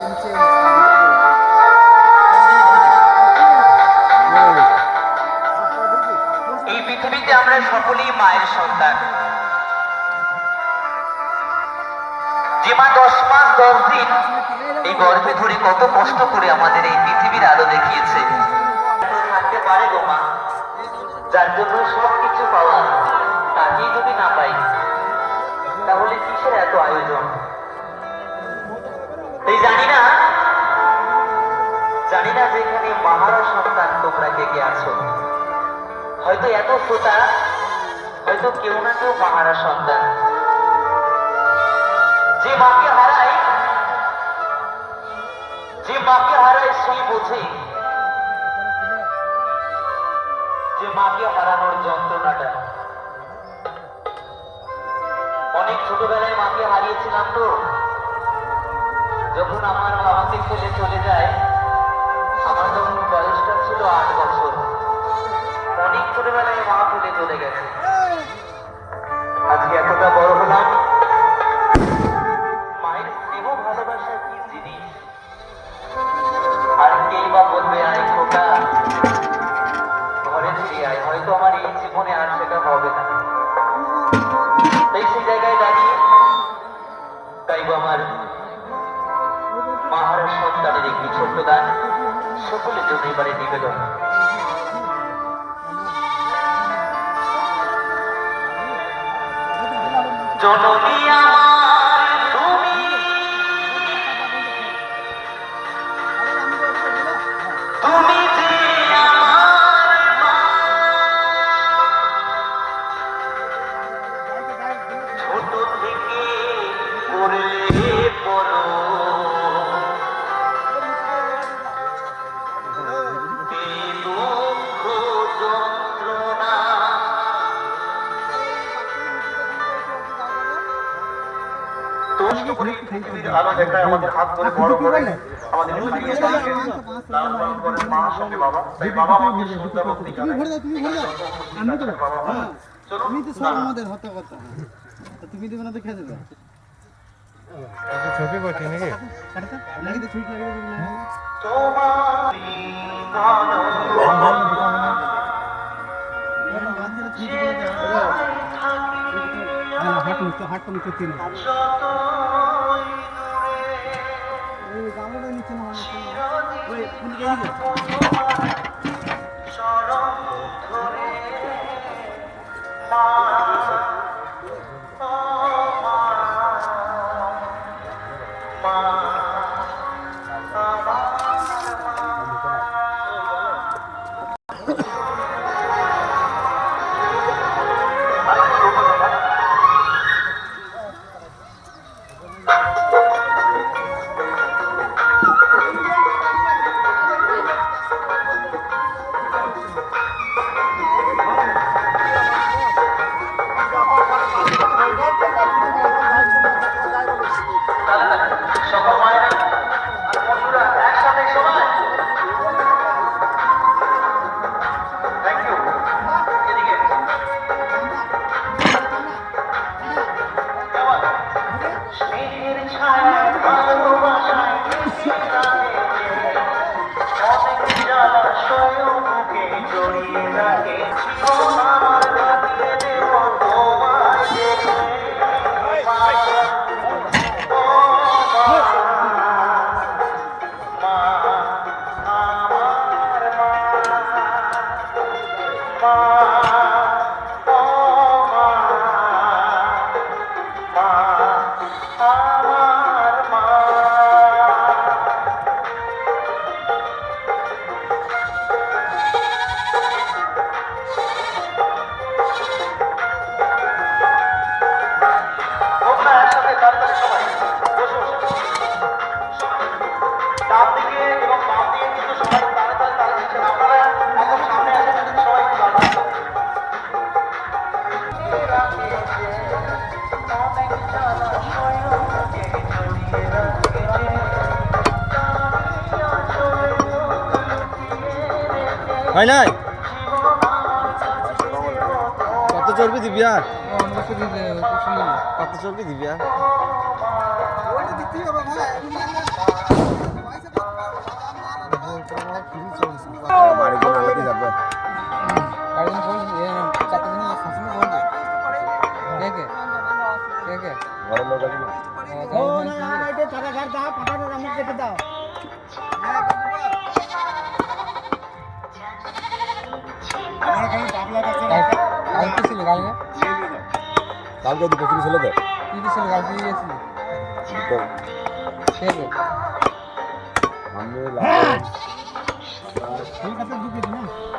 এই পৃথিবীতে আমরা সকলেই মায়ের সন্তান। যে মা 10 মাস 10 দিন এই গর্ভে ধরে কত কষ্ট করে আমাদের এই পৃথিবীর আলো দেখিয়েছে। থাকতে পারে গো মা, যার জন্য সবকিছু পাওয়া, তাকেই যদি না পাই তাহলে কিসের এত আয়োজন? এই জানি না যেখানে মাহারা সন্তান তোমরা কে কে আছো, হয়তো এত শ্রোতা, হয়তো কেউ না কেউ মাহারা সন্তান। যে মাকে হারায় সেই বোঝে যে মাকে হারানোর যন্ত্রণাটা। অনেক ছোটবেলায় মাকে হারিয়েছিলাম তো, যখন আমার বাবাকে ফেলে চলে যায়, আমার তখন বয়সটা ছিল 8 বছর। অনেক ছোটবেলায় মা ফেলে চলে গেছে। আজকে এতটা বড় হলাম, মায়ের স্নেহ ভালোবাসা কি জিনিস। আর কেই বা বলবে আয় খোকা ঘরে ফিরে আয়, হয়তো আমার এই জীবনে আর সেটা হবে না। তাই সেই জায়গায় দাঁড়িয়ে গাইব আমার মাহারা সন্তানের একটি ছোট্ট গান, সকলের জন্য এবারে নিবেদন। জননী আমার তুমি, তুমি যে আমার মা, ছোট থেকে করলে বড়, দুঃখ যন্ত্রণা আলো দেখায়, আমাদের হাত ধরে বড় করে আমাদের মা সঙ্গে বাবা, তাই বাবা আমাকে শ্রদ্ধা ভক্তি জানায়। তুমি তো সব আমাদের হতে কথা, তুমি দেবে না তো খেয়ে দেবে। ছবি বটে নাকি তো ছুটি হাট মুখে তিন গামলাটা নিচে না হয় নাই কত চর্বি দিবি আর কত চর্বি দিবি আর ও না এটা টাকা ঘাট দাও পাটাটা আমি কেটে দাও আমার এখানে পাগলা কাছে কালকে ছিল কালকে কালকে তো কচুরি ছিল তো কি ছিল কালকে গেছিল তো কে কে আমি লাগাই কলকাতা ঢুকেছি না